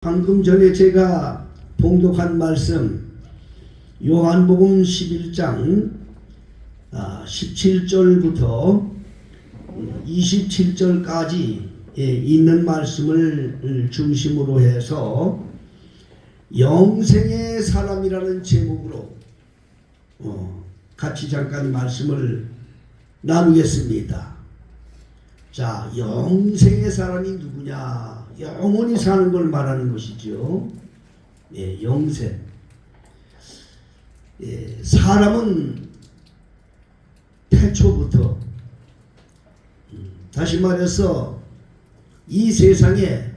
방금 전에 제가 봉독한 말씀 요한복음 11장 17절부터 27절까지 있는 말씀을 중심으로 해서 영생의 사람이라는 제목으로 같이 잠깐 말씀을 나누겠습니다. 자, 영생의 사람이 누구냐? 영원히 사는 걸 말하는 것이죠. 영생. 사람은 태초부터, 다시 말해서 이 세상에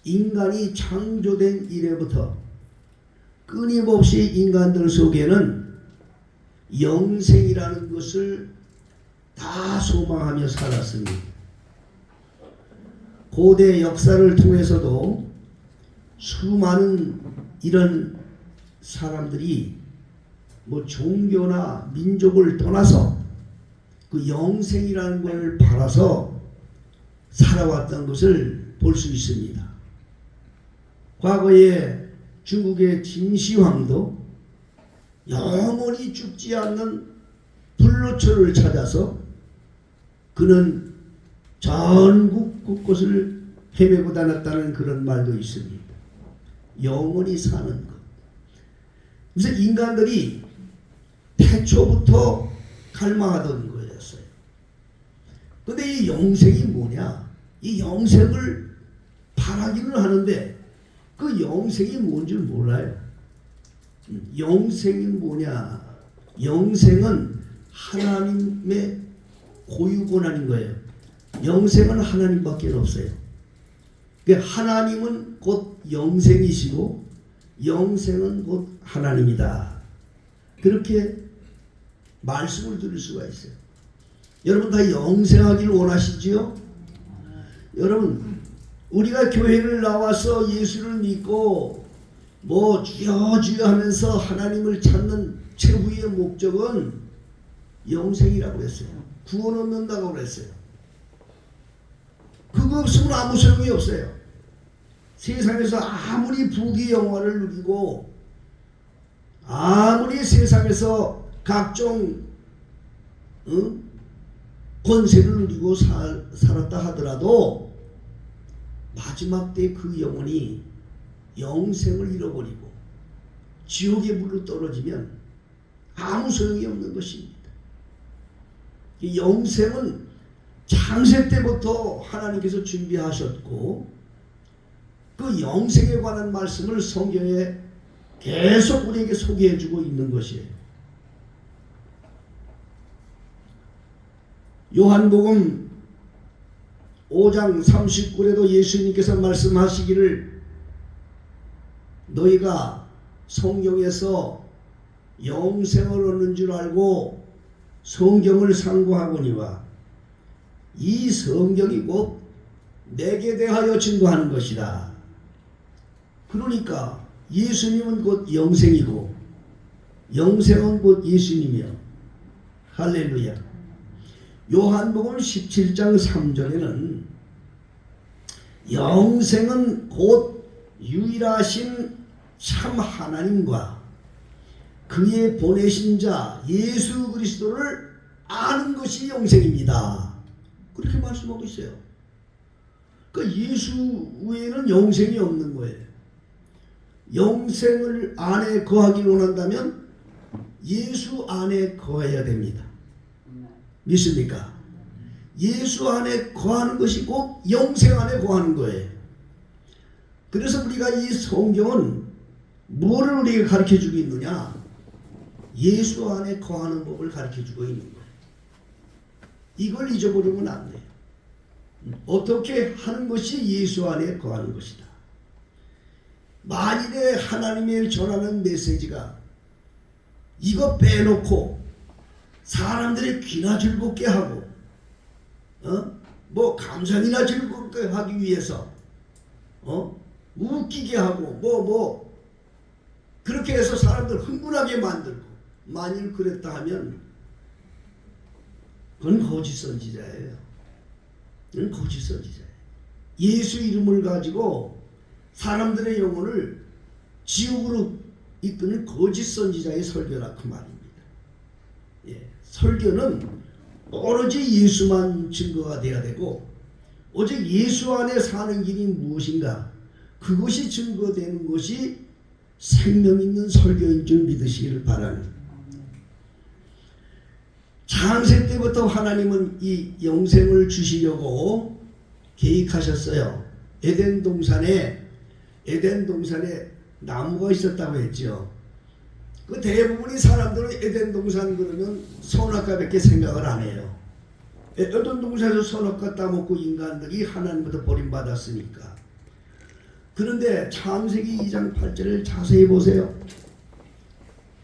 인간이 창조된 이래부터 끊임없이 인간들 속에는 영생이라는 것을 다 소망하며 살았습니다. 고대 역사를 통해서도 수많은 이런 사람들이 종교나 민족을 떠나서 그 영생이라는 걸 바라서 살아왔던 것을 볼 수 있습니다. 과거에 중국의 진시황도 영원히 죽지 않는 불로초를 찾아서 그는 전국 곳곳을 헤매고 다녔다는 그런 말도 있습니다. 영원히 사는 것. 그래서 인간들이 태초부터 갈망하던 거였어요. 그런데 이 영생이 뭐냐? 이 영생을 바라기는 하는데 그 영생이 뭔지 몰라요. 영생이 뭐냐? 영생은 하나님의 고유 권한인 거예요. 영생은 하나님밖에 없어요. 하나님은 곧 영생이시고 영생은 곧 하나님이다. 그렇게 말씀을 드릴 수가 있어요. 여러분 다 영생하기를 원하시지요? 여러분 우리가 교회를 나와서 예수를 믿고 주여 주여 하면서 하나님을 찾는 최후의 목적은 영생이라고 했어요. 구원 얻는다고 그랬어요. 그거 없으면 아무 소용이 없어요. 세상에서 아무리 부귀 영화를 누리고 아무리 세상에서 각종 권세를 누리고 살았다 하더라도 마지막 때 그 영혼이 영생을 잃어버리고 지옥의 물로 떨어지면 아무 소용이 없는 것입니다. 영생은 창세 때부터 하나님께서 준비하셨고 그 영생에 관한 말씀을 성경에 계속 우리에게 소개해주고 있는 것이에요. 요한복음 5장 39절에도 예수님께서 말씀하시기를 너희가 성경에서 영생을 얻는 줄 알고 성경을 상고하거니와 이 성경이 곧 내게 대하여 증거하는 것이다. 그러니까 예수님은 곧 영생이고 영생은 곧 예수님이요. 할렐루야. 요한복음 17장 3절에는 영생은 곧 유일하신 참 하나님과 그의 보내신 자 예수 그리스도를 아는 것이 영생입니다. 그렇게 말씀하고 있어요. 그러니까 예수 외에는 영생이 없는 거예요. 영생을 안에 거하기를 원한다면 예수 안에 거해야 됩니다. 믿습니까? 예수 안에 거하는 것이 곧 영생 안에 거하는 거예요. 그래서 우리가 이 성경은 뭐를 우리에게 가르쳐주고 있느냐? 예수 안에 거하는 법을 가르쳐주고 있는 거예요. 이걸 잊어버리면 안 돼요. 어떻게 하는 것이 예수 안에 거하는 것이다. 만일에 하나님의 전하는 메시지가 이거 빼놓고 사람들의 귀나 즐겁게 하고 감상이나 즐겁게 하기 위해서 웃기게 하고 그렇게 해서 사람들 흥분하게 만들고 만일 그랬다 하면 그건 거짓 선지자예요. 그건 거짓 선지자예요. 예수 이름을 가지고 사람들의 영혼을 지옥으로 이끄는 거짓 선지자의 설교라 그 말입니다. 예, 설교는 오로지 예수만 증거가 되어야 되고 오직 예수 안에 사는 길이 무엇인가 그것이 증거되는 것이 생명 있는 설교인 줄 믿으시기를 바랍니다. 창세 때부터 하나님은 이 영생을 주시려고 계획하셨어요. 에덴 동산에 나무가 있었다고 했죠. 그 대부분의 사람들은 에덴 동산 그러면 선악과밖에 생각을 안 해요. 에덴 동산에서 선악과 따먹고 인간들이 하나님부터 버림받았으니까. 그런데 창세기 2장 8절을 자세히 보세요.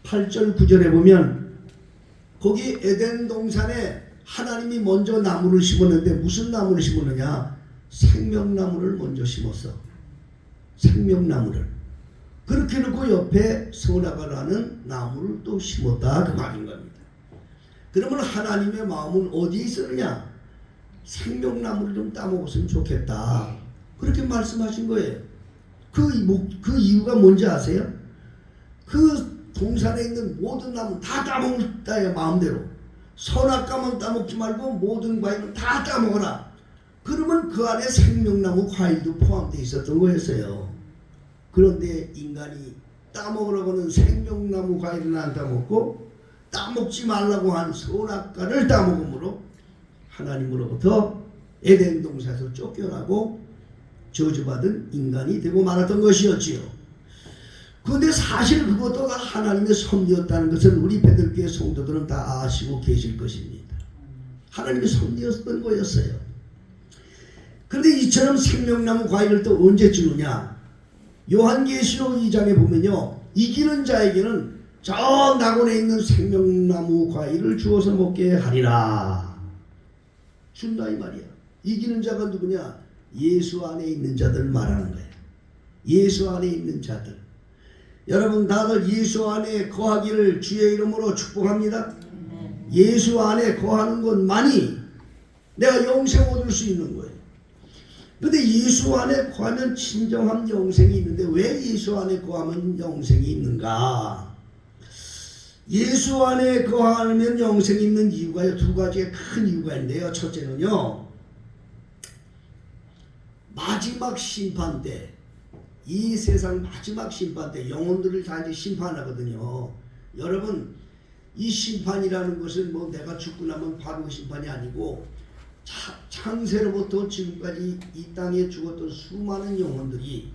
8절 9절에 보면 거기 에덴 동산에 하나님이 먼저 나무를 심었는데 무슨 나무를 심었느냐? 생명나무를 먼저 심었어. 생명나무를. 그렇게 놓고 옆에 선악과라는 나무를 또 심었다 그 말인 겁니다. 그러면 하나님의 마음은 어디에 있었느냐? 생명나무를 좀 따먹었으면 좋겠다. 그렇게 말씀하신 거예요. 그 이유가 뭔지 아세요? 그 동산에 있는 모든 나무 다 따먹었다요. 마음대로. 선악과만 따먹지 말고 모든 과일은 다 따먹어라. 그러면 그 안에 생명나무 과일도 포함되어 있었던 거였어요. 그런데 인간이 따먹으라고는 생명나무 과일은 안 따먹고 따먹지 말라고 한 선악과를 따먹음으로 하나님으로부터 에덴 동산에서 쫓겨나고 저주받은 인간이 되고 말았던 것이었지요. 그런데 사실 그것도 하나님의 섭리였다는 것은 우리 베들교회 성도들은 다 아시고 계실 것입니다. 하나님의 섭리였던 거였어요. 그런데 이처럼 생명나무 과일을 또 언제 주느냐? 요한계시록 2장에 보면요, 이기는 자에게는 저 낙원에 있는 생명나무 과일을 주어서 먹게 하리라. 준다 이 말이야. 이기는 자가 누구냐? 예수 안에 있는 자들 말하는 거예요. 예수 안에 있는 자들. 여러분 다들 예수 안에 거하기를 주의 이름으로 축복합니다. 예수 안에 거하는 것만이 내가 영생 얻을 수 있는 거예요. 그런데 예수 안에 거하면 진정한 영생이 있는데 왜 예수 안에 거하면 영생이 있는가? 예수 안에 거하면 영생이 있는 이유가 두 가지의 큰 이유가 있는데요. 첫째는요, 마지막 심판 때, 이 세상 마지막 심판 때 영혼들을 다 이제 심판하거든요. 여러분, 이 심판이라는 것은 뭐 내가 죽고 나면 바로 심판이 아니고 창세로부터 지금까지 이 땅에 죽었던 수많은 영혼들이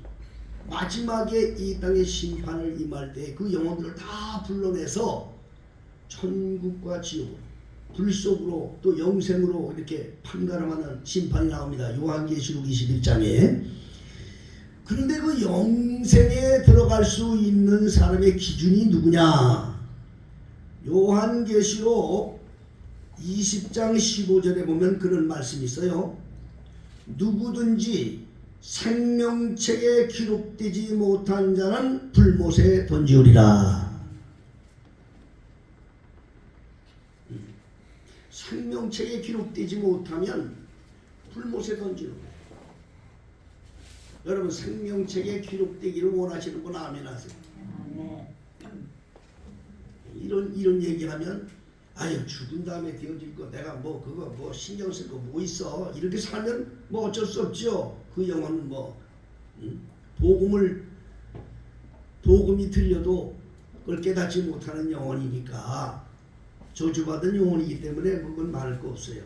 마지막에 이 땅에 심판을 임할 때 그 영혼들을 다 불러내서 천국과 지옥, 불 속으로 또 영생으로 이렇게 판가름하는 심판이 나옵니다. 요한계시록 21장에. 그런데 그 영생에 들어갈 수 있는 사람의 기준이 누구냐? 요한계시록 20장 15절에 보면 그런 말씀이 있어요. 누구든지 생명책에 기록되지 못한 자는 불못에 던지우리라. 생명책에 기록되지 못하면 불못에 던지는 거예요. 여러분 생명책에 기록되기를 원하시는 분 아멘 하세요. 이런 얘기하면 아유 죽은 다음에 되어질 거 내가 뭐 그거 뭐 신경 쓸 거 뭐 있어 이렇게 살면 뭐 어쩔 수 없죠. 그 영혼은 뭐 복음이 들려도 그걸 깨닫지 못하는 영혼이니까 저주받은 영혼이기 때문에 그건 말할 거 없어요.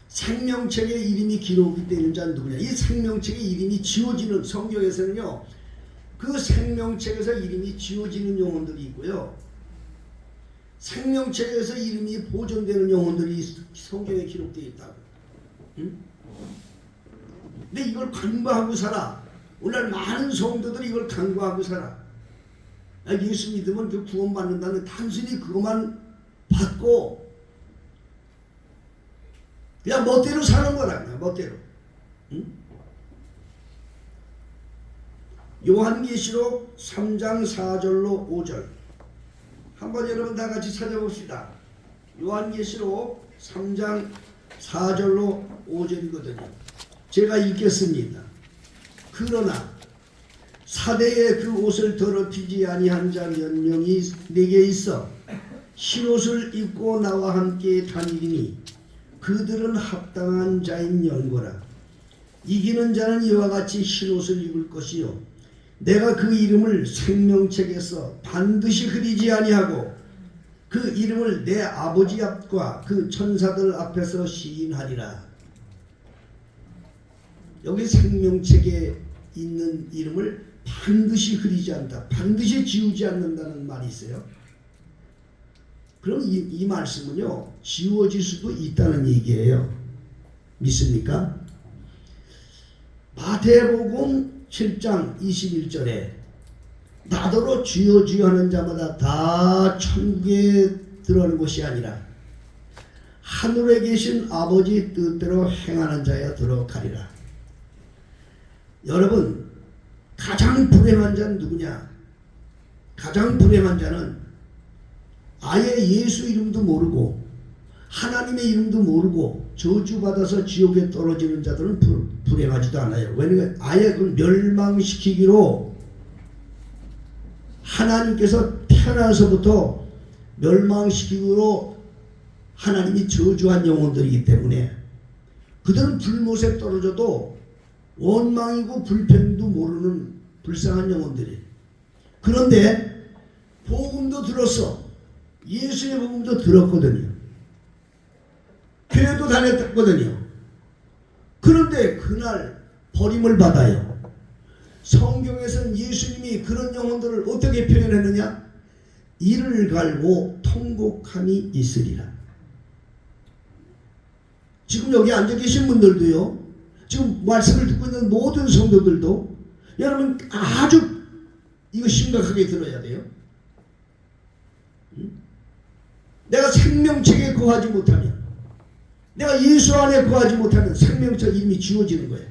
생명책에 이름이 기록이 되는 자는 누구냐? 이 생명책에 이름이 지워지는, 성경에서는요 그 생명책에서 이름이 지워지는 영혼들이 있고요, 생명책에서 이름이 보존되는 영혼들이 성경에 기록되어 있다고. 응? 근데 이걸 간과하고 살아. 오늘 많은 성도들이 이걸 간과하고 살아. 예수 믿으면 그 구원받는다는 단순히 그것만 받고 그냥 멋대로 사는 거라. 그냥 멋대로. 응? 요한계시록 3장 4절로 5절 한번 여러분 다 같이 찾아봅시다. 요한계시록 3장 4절로 5절이거든요. 제가 읽겠습니다. 그러나 사대에 그 옷을 더럽히지 아니한 자 몇 명이 내게 있어 흰옷을 입고 나와 함께 다니리니 그들은 합당한 자인 연고라. 이기는 자는 이와 같이 흰옷을 입을 것이요 내가 그 이름을 생명책에서 반드시 흐리지 아니하고 그 이름을 내 아버지 앞과 그 천사들 앞에서 시인하리라. 여기 생명책에 있는 이름을 반드시 흐리지 않는다, 반드시 지우지 않는다는 말이 있어요. 그럼 이 말씀은요 지워질 수도 있다는 얘기예요. 믿습니까? 마태복음 7장 21절에 나더러 주여 주여 하는 자마다 다 천국에 들어가는 것이 아니라 하늘에 계신 아버지 뜻대로 행하는 자야 들어가리라. 여러분, 가장 불행한 자는 누구냐? 가장 불행한 자는 아예 예수 이름도 모르고 하나님의 이름도 모르고 저주받아서 지옥에 떨어지는 자들은 불행하지도 않아요. 왜냐하면 아예 그걸 멸망시키기로 하나님께서 태어나서부터 멸망시키기로 하나님이 저주한 영혼들이기 때문에 그들은 불못에 떨어져도 원망이고 불평도 모르는 불쌍한 영혼들이에요. 그런데 복음도 들었어. 예수의 복음도 들었거든요. 교회도 다녔거든요. 그런데 그날 버림을 받아요. 성경에서는 예수님이 그런 영혼들을 어떻게 표현했느냐? 이를 갈고 통곡함이 있으리라. 지금 여기 앉아 계신 분들도요, 지금 말씀을 듣고 있는 모든 성도들도 여러분 아주 이거 심각하게 들어야 돼요. 내가 생명책에 거하지 못하면, 내가 예수 안에 거하지 못하면 생명책 이름이 지워지는 거예요.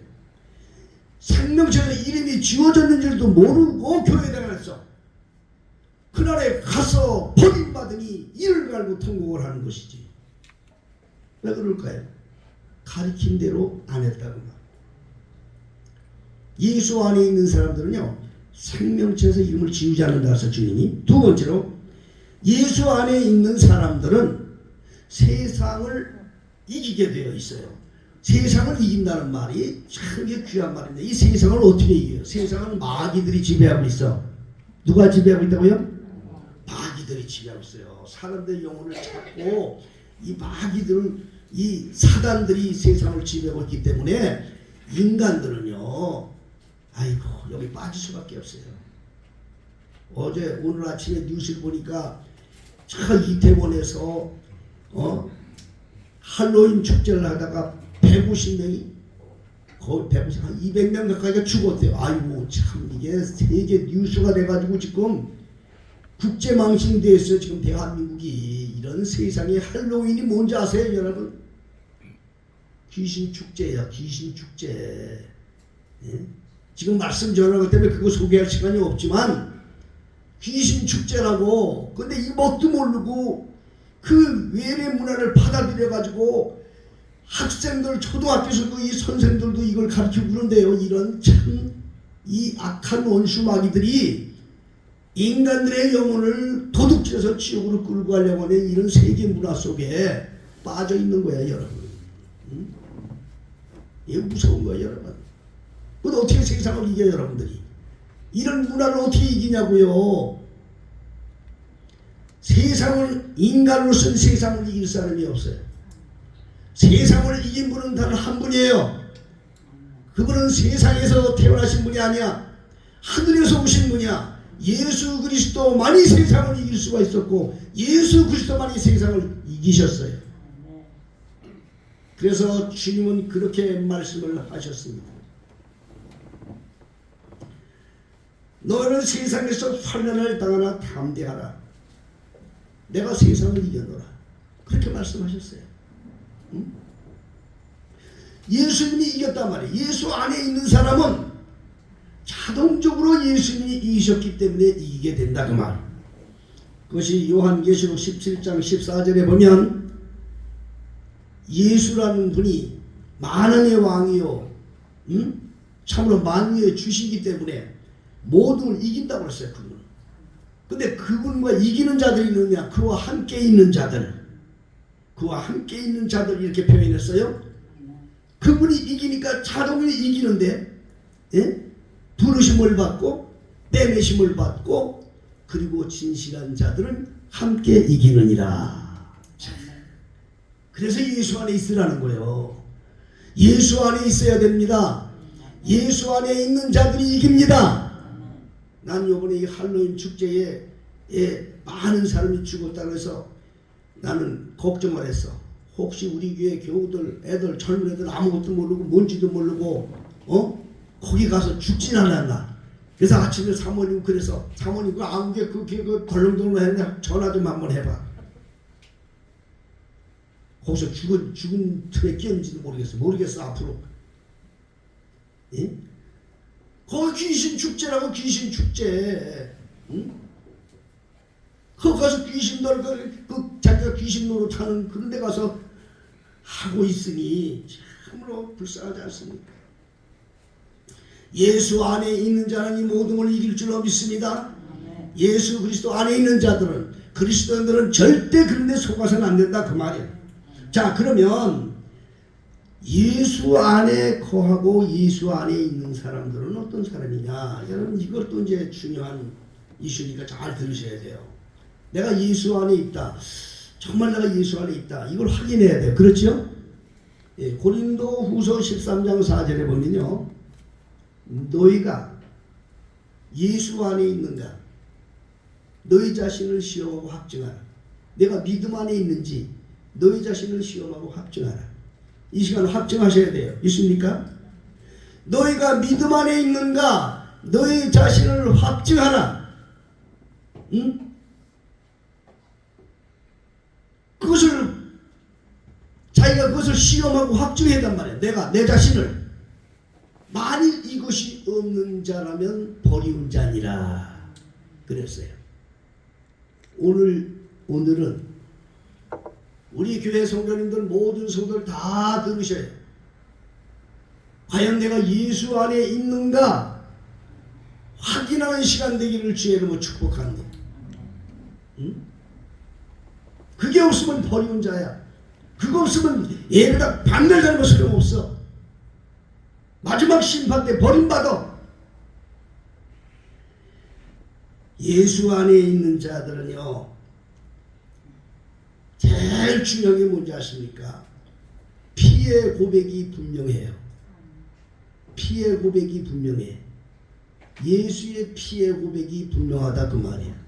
생명책에 이름이 지워졌는 줄도 모르고 교회에 다녔어. 그날에 가서 버림받으니 이를 갈고 통곡을 하는 것이지. 왜 그럴까요? 가르친 대로 안 했다고 말. 예수 안에 있는 사람들은요 생명책에서 이름을 지우지 않는다 해서 주님이. 두 번째로 예수 안에 있는 사람들은 세상을 이기게 되어 있어요. 세상을 이긴다는 말이 참 귀한 말인데 이 세상을 어떻게 이겨요? 세상은 마귀들이 지배하고 있어. 누가 지배하고 있다고요? 마귀들이 지배하고 있어요. 사람들의 영혼을 찾고 이 마귀들, 이 사단들이 세상을 지배하고 있기 때문에 인간들은요 아이고 여기 빠질 수밖에 없어요. 오늘 아침에 뉴스를 보니까 저 이태원에서 할로윈 축제를 하다가 150명이 거의 150, 한 200명 가까이가 죽었대요. 아이고 참 이게 세계 뉴스가 돼가지고 지금 국제 망신됐어요. 지금 대한민국이. 이런 세상에 할로윈이 뭔지 아세요 여러분? 귀신 축제예요. 귀신 축제. 예? 지금 말씀 전하기 때문에 그거 소개할 시간이 없지만 귀신 축제라고. 근데 이 뭣도 모르고 그 외래 문화를 받아들여 가지고 학생들, 초등학교에서도 이 선생들도 이걸 가르치고 그런데요. 이런 참 이 악한 원수 마귀들이 인간들의 영혼을 도둑질해서 지옥으로 끌고 가려고 하는 이런 세계 문화 속에 빠져 있는 거야 여러분. 이게 무서운 거예요 여러분. 근데 어떻게 세상을 이겨요 여러분들이? 이런 문화를 어떻게 이기냐고요. 세상을, 인간으로서는 세상을 이길 사람이 없어요. 세상을 이긴 분은 단 한 분이에요. 그분은 세상에서 태어나신 분이 아니야. 하늘에서 오신 분이야. 예수 그리스도만이 세상을 이길 수가 있었고 예수 그리스도만이 세상을 이기셨어요. 그래서 주님은 그렇게 말씀을 하셨습니다. 너는 세상에서 환난을 당하나 담대하라. 내가 세상을 이겨노라. 그렇게 말씀하셨어요. 응? 예수님이 이겼단 말이에요. 예수 안에 있는 사람은 자동적으로 예수님이 이기셨기 때문에 이기게 된다 그 말. 그것이 요한계시록 17장 14절에 보면 예수라는 분이 만왕의 왕이요 참으로 만유의 주시기 때문에 모든 걸 이긴다고 그랬어요. 그분은. 근데 그분과 이기는 자들이 있느냐? 그와 함께 있는 자들. 그와 함께 있는 자들 이렇게 표현했어요. 그분이 이기니까 자동으로 이기는데, 예? 부르심을 받고 빼매심을 받고 그리고 진실한 자들은 함께 이기느니라. 그래서 예수 안에 있으라는 거예요. 예수 안에 있어야 됩니다. 예수 안에 있는 자들이 이깁니다. 난 요번에 이 할로윈 축제에 많은 사람이 죽었다고 해서 나는 걱정을 했어. 혹시 우리 교회 교우들, 애들, 젊은 애들 아무것도 모르고 뭔지도 모르고 거기 가서 죽진 않았나. 그래서 아침에 사모님 그래서 사모님 그 아무게 그 덜렁덜렁 했는데 전화 좀 한번 해봐. 거기서 죽은 틀에 끼었는지도 모르겠어 앞으로. 예? 거기 귀신 축제라고 귀신 축제. 응? 거기 가서 귀신 자기가 귀신 노릇하는 그런 데 가서 하고 있으니 참으로 불쌍하지 않습니까? 예수 안에 있는 자는 이 모든 걸 이길 줄로 믿습니다. 예수 그리스도 안에 있는 자들은 그리스도인들은 절대 그런 데 속아서는 안 된다 그 말이에요. 자 그러면 예수 안에 거하고 예수 안에 있는 사람들은 어떤 사람이냐? 여러분 이것도 이제 중요한 이슈니까 잘 들으셔야 돼요. 내가 예수 안에 있다. 정말 내가 예수 안에 있다. 이걸 확인해야 돼요. 그렇죠? 예, 고린도 후서 13장 4절에 보면요. 너희가 예수 안에 있는가? 너희 자신을 시험하고 확증하라. 내가 믿음 안에 있는지 너희 자신을 시험하고 확증하라. 이 시간 확증하셔야 돼요. 있습니까? 너희가 믿음 안에 있는가? 너희 자신을 확증하라. 응? 자기가 그것을 시험하고 확증해야 한단 말이야. 내가 내 자신을. 만일 이것이 없는 자라면 버리운 자니라. 그랬어요. 오늘은 우리 교회 성도님들 모든 성도들 다 들으셔요. 과연 내가 예수 안에 있는가 확인하는 시간 되기를 주의 이름으로 축복합니다. 응? 그게 없으면 버리운 자야. 그거 없으면 얘네가 반날 자는 거 소용없어. 마지막 심판 때 버림받아. 예수 안에 있는 자들은요 제일 중요한 게 뭔지 아십니까? 피의 고백이 분명해요. 피의 고백이 분명해. 예수의 피의 고백이 분명하다 그 말이야.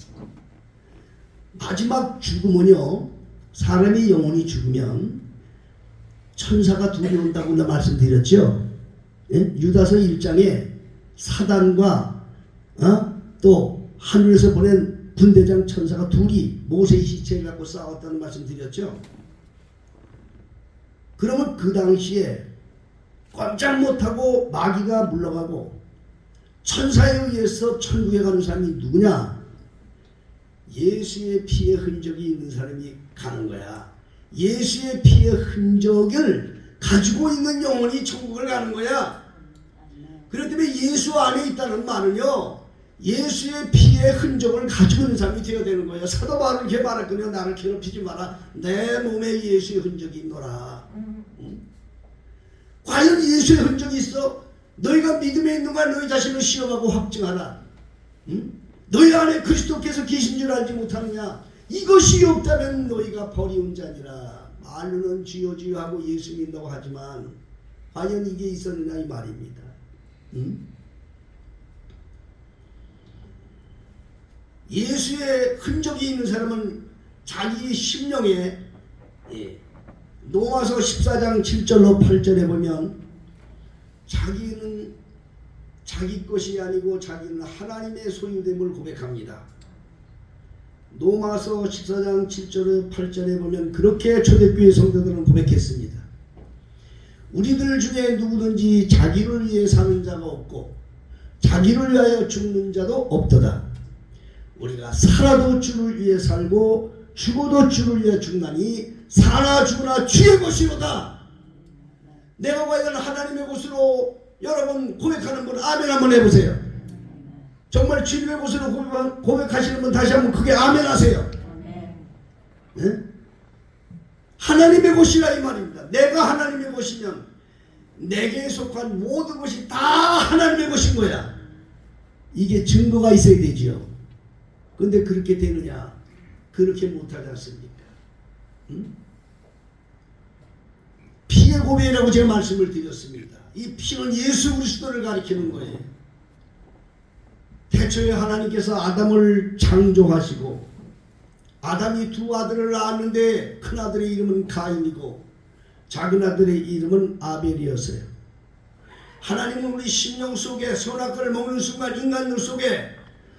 마지막 죽음은요 사람의 영혼이 죽으면 천사가 둘이 온다고 나 말씀드렸죠. 예? 유다서 1장에 사단과 또 하늘에서 보낸 군대장 천사가 둘이 모세의 시체를 갖고 싸웠다는 말씀 드렸죠. 그러면 그 당시에 꼼짝 못하고 마귀가 물러가고 천사에 의해서 천국에 가는 사람이 누구냐? 예수의 피의 흔적이 있는 사람이 가는 거야. 예수의 피의 흔적을 가지고 있는 영혼이 천국을 가는 거야. 그렇기 때문에 예수 안에 있다는 말은요 예수의 피의 흔적을 가지고 있는 사람이 되어야 되는 거예요. 사도 바울은 이렇게 말했거든요. 나를 괴롭히지 마라. 내 몸에 예수의 흔적이 있노라. 응? 과연 예수의 흔적이 있어? 너희가 믿음에 있는가? 너희 자신을 시험하고 확증하라. 응? 너희 안에 그리스도께서 계신 줄 알지 못하느냐? 이것이 없다면 너희가 버리운 자니라. 말로는 주여 주여 하고 예수 믿는다고 하지만 과연 이게 있었느냐 이 말입니다. 응? 예수의 흔적이 있는 사람은 자기 심령에 로마서 14장 7절로 8절에 보면 자기는 자기 것이 아니고 자기는 하나님의 소유됨을 고백합니다. 로마서 14장 7절에 8절에 보면 그렇게 초대교회 성도들은 고백했습니다. 우리들 중에 누구든지 자기를 위해 사는 자가 없고 자기를 위하여 죽는 자도 없도다. 우리가 살아도 주를 위해 살고 죽어도 주를 위해 죽나니 사나 죽으나 주의 것이로다. 내가 과연 하나님의 것으로 여러분 고백하는 분 아멘 한번 해보세요. 정말 주님의 것으로 고백하시는 분 다시 한번 크게 아멘 하세요. 네? 하나님의 것이라 이 말입니다. 내가 하나님의 것이면 내게 속한 모든 것이 다 하나님의 것인 거야. 이게 증거가 있어야 되지요. 근데 그렇게 되느냐? 그렇게 못하지 않습니까? 응? 피의 고백이라고 제가 말씀을 드렸습니다. 이 피는 예수 그리스도를 가리키는 거예요. 태초에 하나님께서 아담을 창조하시고 아담이 두 아들을 낳았는데 큰 아들의 이름은 가인이고 작은 아들의 이름은 아벨이었어요. 하나님은 우리 심령 속에 선악과를 먹는 순간 인간들 속에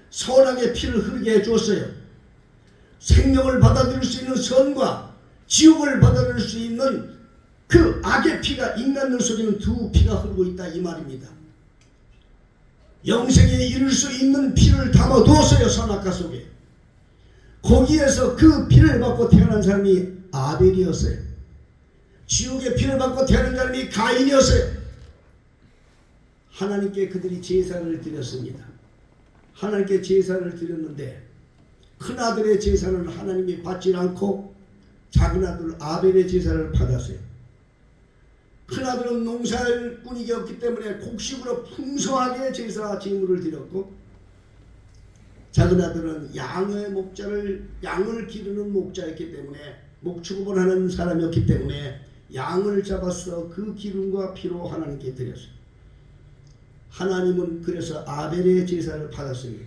선악의 피를 흐르게 해주었어요. 생명을 받아들일 수 있는 선과 지옥을 받아들일 수 있는 그 악의 피가 인간들 속에는 두 피가 흐르고 있다 이 말입니다. 영생에 이를 수 있는 피를 담아두었어요. 선악과 속에. 거기에서 그 피를 받고 태어난 사람이 아벨이었어요. 지옥의 피를 받고 태어난 사람이 가인이었어요. 하나님께 그들이 제사를 드렸습니다. 하나님께 제사를 드렸는데 큰아들의 제사는 하나님이 받지 않고 작은 아들 아벨의 제사를 받았어요. 큰아들은 농사꾼이었기 때문에 곡식으로 풍성하게 제사 제물을 드렸고 작은 아들은 양을 기르는 목자였기 때문에 목축업을 하는 사람이었기 때문에 양을 잡아서 그 기름과 피로 하나님께 드렸어요. 하나님은 그래서 아벨의 제사를 받았습니다.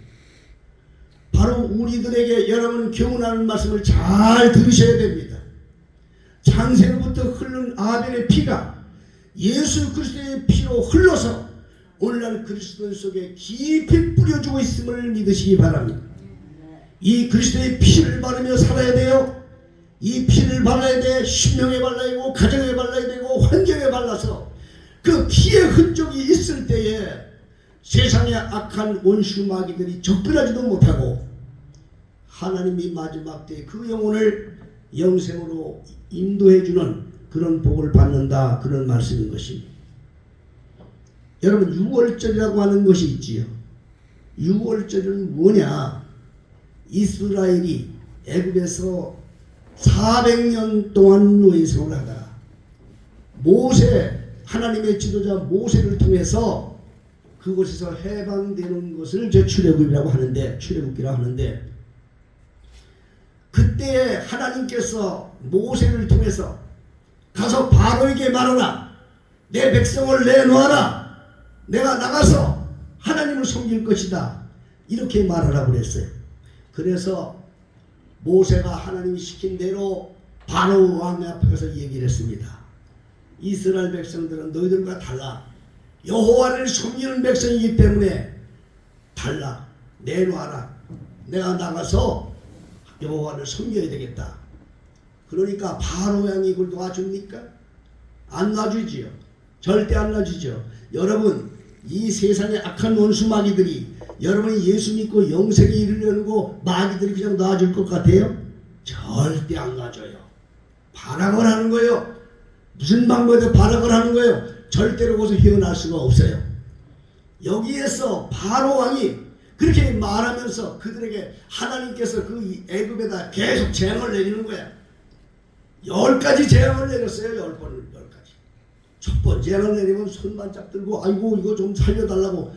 바로 우리들에게 여러분 교훈하는 말씀을 잘 들으셔야 됩니다. 창세로부터 흐른 아벨의 피가 예수 그리스도의 피로 흘러서 오늘날 그리스도 속에 깊이 뿌려주고 있음을 믿으시기 바랍니다. 이 그리스도의 피를 바르며 살아야 돼요. 이 피를 발라야 돼. 신명에 발라야 되고 가정에 발라야 되고 환경에 발라서 그 피의 흔적이 있을 때에 세상의 악한 원수 마귀들이 접근하지도 못하고 하나님이 마지막 때 그 영혼을 영생으로 인도해주는 그런 복을 받는다, 그런 말씀인 것입니다. 여러분, 유월절이라고 하는 것이 있지요. 유월절은 뭐냐? 이스라엘이 애굽에서 400년 동안 노예생활을 하다가 하나님의 지도자 모세를 통해서 그곳에서 해방되는 것을 출애굽이라고 하는데, 출애굽기라고 하는데, 그때 하나님께서 모세를 통해서 가서 바로에게 말하라. 내 백성을 내놓아라. 내가 나가서 하나님을 섬길 것이다. 이렇게 말하라고 그랬어요. 그래서 모세가 하나님이 시킨 대로 바로 왕 앞에서 얘기를 했습니다. 이스라엘 백성들은 너희들과 달라. 여호와를 섬기는 백성이기 때문에 달라. 내놓아라. 내가 나가서 여호와를 섬겨야 되겠다. 그러니까 바로 왕이 이걸 놔줍니까? 안 놔주지요. 절대 안 놔주죠. 여러분, 이 세상의 악한 원수 마귀들이 여러분이 예수 믿고 영생에 이르려고 마귀들이 그냥 놔줄 것 같아요? 절대 안 놔줘요. 발악을 하는 거예요. 무슨 방법에 발악을 하는 거예요? 절대로 거기서 헤어날 수가 없어요. 여기에서 바로 왕이 그렇게 말하면서 그들에게 하나님께서 그 애굽에다 계속 재앙을 내리는 거야. 10가지 재앙을 내렸어요. 10가지. 첫 번째 재앙을 내리면 손만 짝 들고 아이고 이거 좀 살려달라고.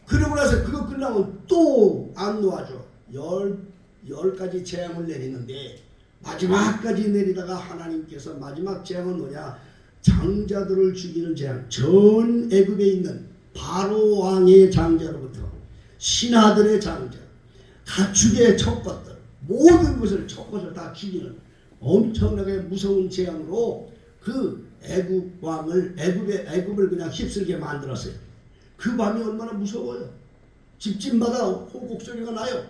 그러고 나서 그거 끝나면 또 안 놓아줘. 10가지 재앙을 내리는데 마지막까지 내리다가 하나님께서 마지막 재앙은 뭐냐? 장자들을 죽이는 재앙. 전 애굽에 있는 바로 왕의 장자로부터 신하들의 장자, 가축의 첫 것들, 모든 것을 첫 것을 다 죽이는 엄청나게 무서운 재앙으로 그 애굽 왕을 애굽을 그냥 휩쓸게 만들었어요. 그 밤이 얼마나 무서워요. 집집마다 호곡 소리가 나요.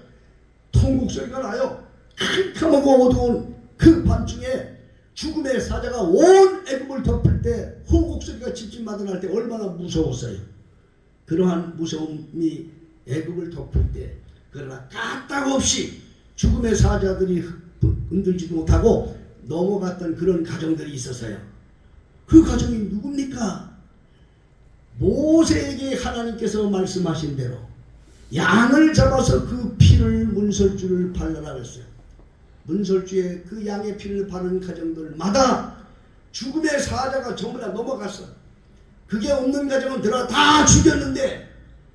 통곡 소리가 나요. 캄캄하고 어두운 그 밤중에 죽음의 사자가 온 애굽을 덮을 때 호곡 소리가 집집마다 날 때 얼마나 무서웠어요. 그러한 무서움이 애굽을 덮을 때, 그러나 까딱없이 죽음의 사자들이 흔들지도 못하고 넘어갔던 그런 가정들이 있었어요. 그 가정이 누굽니까? 모세에게 하나님께서 말씀하신 대로 양을 잡아서 그 피를 문설주를 발라라 그랬어요. 문설주에 그 양의 피를 바르는 가정들마다 죽음의 사자가 전부 다 넘어갔어. 그게 없는 가정은 들어 다 죽였는데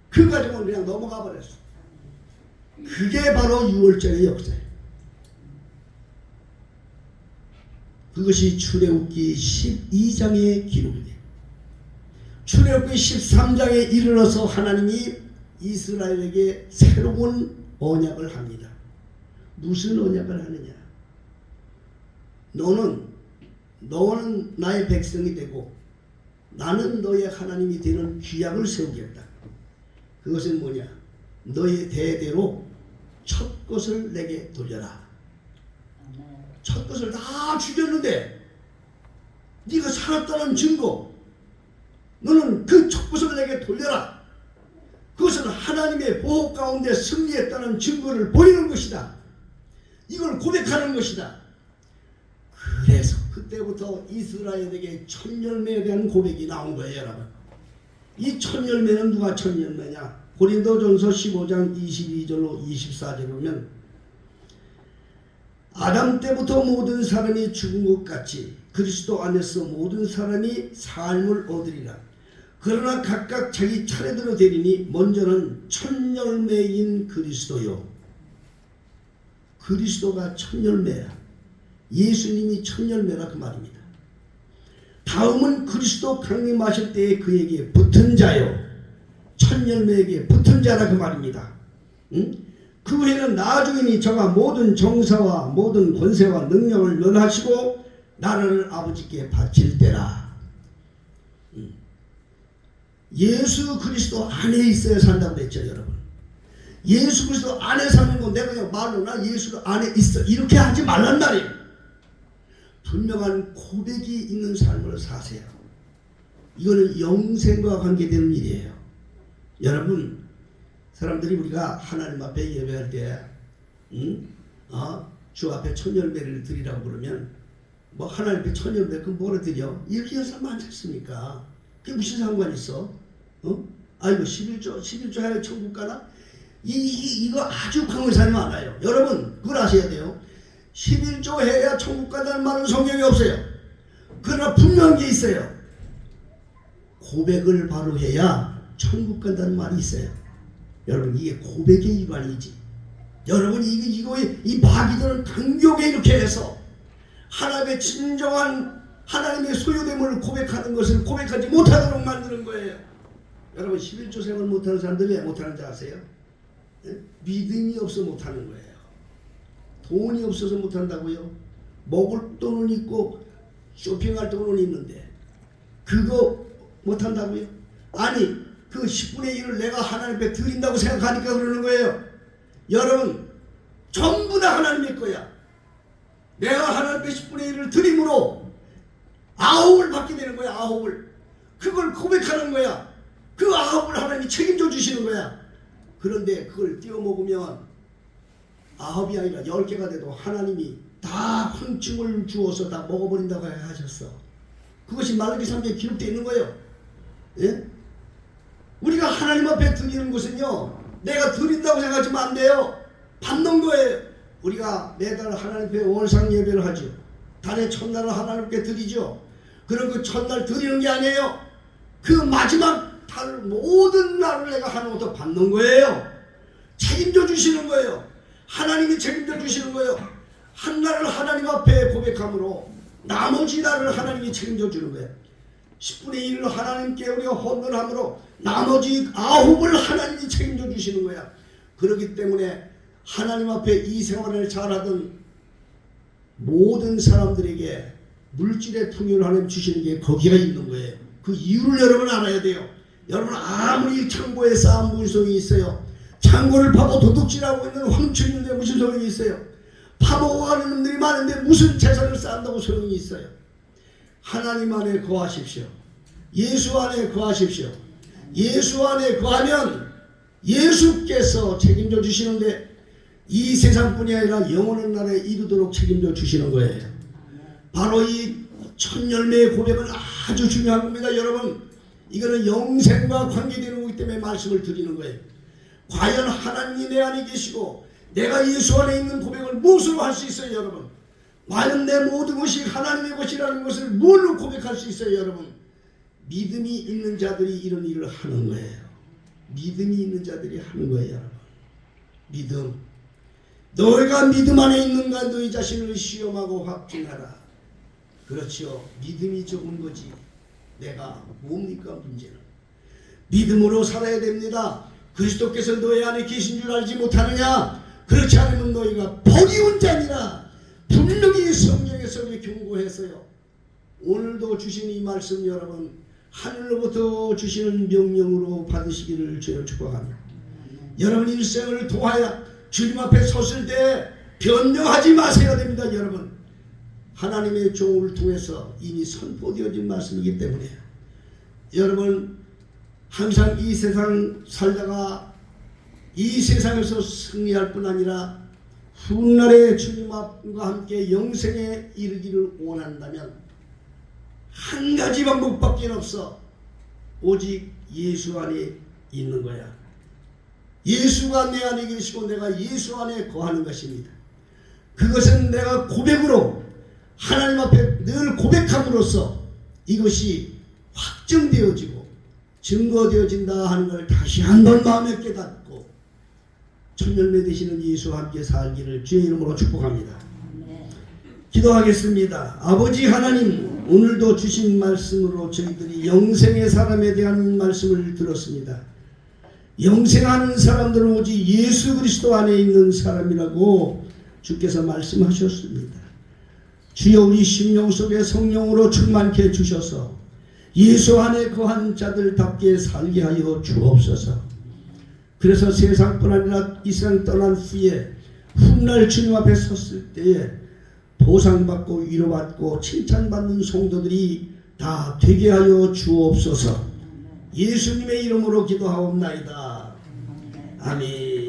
그 가정은 그냥 넘어가 버렸어. 그게 바로 6월절의 역사예요. 그것이 출애굽기 12장의 기록이 돼요. 출애굽기 13장에 이르러서 하나님이 이스라엘에게 새로운 언약을 합니다. 무슨 언약을 하느냐? 너는 나의 백성이 되고 나는 너의 하나님이 되는 규약을 세우겠다. 그것은 뭐냐? 너의 대대로 첫 것을 내게 돌려라. 첫 것을 다 죽였는데 네가 살았다는 증거, 너는 그 첫 것을 내게 돌려라. 그것은 하나님의 보호 가운데 승리했다는 증거를 보이는 것이다. 이걸 고백하는 것이다. 그래서 그때부터 이스라엘에게 첫 열매에 대한 고백이 나온 거예요, 여러분. 이 첫 열매는 누가 첫 열매냐? 고린도전서 15장 22절로 24절에 보면 아담 때부터 모든 사람이 죽은 것 같이 그리스도 안에서 모든 사람이 삶을 얻으리라. 그러나 각각 자기 차례대로 되리니 먼저는 첫 열매인 그리스도요. 그리스도가 첫 열매야. 예수님이 첫 열매라 그 말입니다. 다음은 그리스도 강림하실 때에 그에게 붙은 자요. 첫 열매에게 붙은 자라 그 말입니다. 그 후에는 나중이니 저가 모든 정사와 모든 권세와 능력을 면하시고 나라를 아버지께 바칠 때라. 예수 그리스도 안에 있어야 산다고 그랬죠, 여러분. 예수 그리스도 안에 사는 건 내가 그냥 말로 나 예수 안에 있어 이렇게 하지 말란 말이에요. 분명한 고백이 있는 삶을 사세요. 이거는 영생과 관계되는 일이에요. 여러분, 사람들이 우리가 하나님 앞에 예배할 때 주 앞에 첫 열매를 드리라고 그러면 뭐 하나님 앞에 첫 열매 그 뭐를 드려? 이렇게 해서 많겠습니까? 그게 무슨 상관이 있어? 아이고 11조 해야 천국 가나? 이거 아주 강한 사람이 많아요. 여러분 그걸 아셔야 돼요. 11조 해야 천국 간다는 말은 성경에 없어요. 그러나 분명한 게 있어요. 고백을 바로 해야 천국 간다는 말이 있어요. 여러분 이게 고백의 일환이지. 여러분 이 마귀들은 강경에 이렇게 해서 하나님의 진정한 하나님의 소유됨을 고백하는 것을 고백하지 못하도록 만드는 거예요. 여러분 11조 생을 못하는 사람들이 왜 못하는지 아세요? 믿음이 없어 못하는 거예요. 돈이 없어서 못한다고요? 먹을 돈은 있고 쇼핑할 돈은 있는데 그거 못한다고요? 아니 그 10분의 1을 내가 하나님 앞에 드린다고 생각하니까 그러는 거예요. 여러분 전부 다 하나님의 거야. 내가 하나님 앞에 10분의 1을 드림으로 9을 받게 되는 거야. 9을 그걸 고백하는 거야. 그 9을 하나님이 책임져 주시는 거야. 그런데 그걸 띄워먹으면 9이 아니라 10개가 돼도 하나님이 다 황충을 주어서 다 먹어버린다고 하셨어. 그것이 말라기 3장에 기록되어 있는 거예요. 예? 우리가 하나님 앞에 드리는 것은요 내가 드린다고 생각하시면 안 돼요. 받는 거예요. 우리가 매달 하나님 앞에 월상 예배를 하죠. 달의 첫날을 하나님께 드리죠. 그럼 그 첫날 드리는 게 아니에요. 그 마지막 달 모든 날을 내가 하나님부터 받는 거예요. 책임져 주시는 거예요. 하나님이 책임져 주시는 거예요. 한 날을 하나님 앞에 고백함으로 나머지 날을 하나님이 책임져 주는 거예요. 10분의 1을 하나님께 우리가 헌금함으로 나머지 9을 하나님이 책임져 주시는 거야. 그렇기 때문에 하나님 앞에 이 생활을 잘하던 모든 사람들에게 물질의 풍요를 하나님 주시는 게 거기가 있는 거예요. 그 이유를 여러분 알아야 돼요. 여러분 아무리 창고에 쌓은 무슨 소용이 있어요. 창고를 파고 도둑질하고 있는 황충인데 무슨 소용이 있어요. 파먹어가는 놈들이 많은데 무슨 재산을 쌓는다고 소용이 있어요. 하나님 안에 거하십시오. 예수 안에 거하십시오. 예수 안에 거하면 예수께서 책임져 주시는데 이 세상뿐이 아니라 영원한 나라에 이르도록 책임져 주시는 거예요. 바로 이 첫 열매의 고백은 아주 중요한 겁니다. 여러분 이거는 영생과 관계되는 거기 때문에 말씀을 드리는 거예요. 과연 하나님이 내 안에 계시고 내가 예수 안에 있는 고백을 무엇으로 할 수 있어요, 여러분? 과연 내 모든 것이 하나님의 것이라는 것을 뭘로 고백할 수 있어요, 여러분? 믿음이 있는 자들이 이런 일을 하는 거예요. 믿음이 있는 자들이 하는 거예요, 여러분. 믿음. 너희가 믿음 안에 있는가 너희 자신을 시험하고 확증하라. 그렇죠. 믿음이 적은 거지. 내가 뭡니까 문제는? 믿음으로 살아야 됩니다. 그리스도께서 너희 안에 계신 줄 알지 못하느냐? 그렇지 않으면 너희가 버리운 자니라. 분명히 성령에서 경고했어요. 오늘도 주신 이 말씀 여러분 하늘로부터 주시는 명령으로 받으시기를 주여 축복합니다. 여러분 일생을 통하여 주님 앞에 섰을 때 변명하지 마셔야 됩니다. 여러분 하나님의 종을 통해서 이미 선포되어진 말씀이기 때문에 여러분 항상 이 세상 살다가 이 세상에서 승리할 뿐 아니라 훗날에 주님과 함께 영생에 이르기를 원한다면 한 가지 방법밖에 없어. 오직 예수 안에 있는 거야. 예수가 내 안에 계시고 내가 예수 안에 거하는 것입니다. 그것은 내가 고백으로 하나님 앞에 늘 고백함으로써 이것이 확정되어지고 증거되어진다 하는 걸 다시 한번 마음에 깨닫고 천열매 되시는 예수와 함께 살기를 주의 이름으로 축복합니다. 기도하겠습니다. 아버지 하나님, 오늘도 주신 말씀으로 저희들이 영생의 사람에 대한 말씀을 들었습니다. 영생하는 사람들은 오직 예수 그리스도 안에 있는 사람이라고 주께서 말씀하셨습니다. 주여 우리 심령 속에 성령으로 충만케 해주셔서 예수 안에 거한 자들답게 살게 하여 주옵소서. 그래서 세상뿐 아니라 이 세상 떠난 후에 훗날 주님 앞에 섰을 때에 보상받고 위로받고 칭찬받는 성도들이 다 되게 하여 주옵소서. 예수님의 이름으로 기도하옵나이다. 아멘.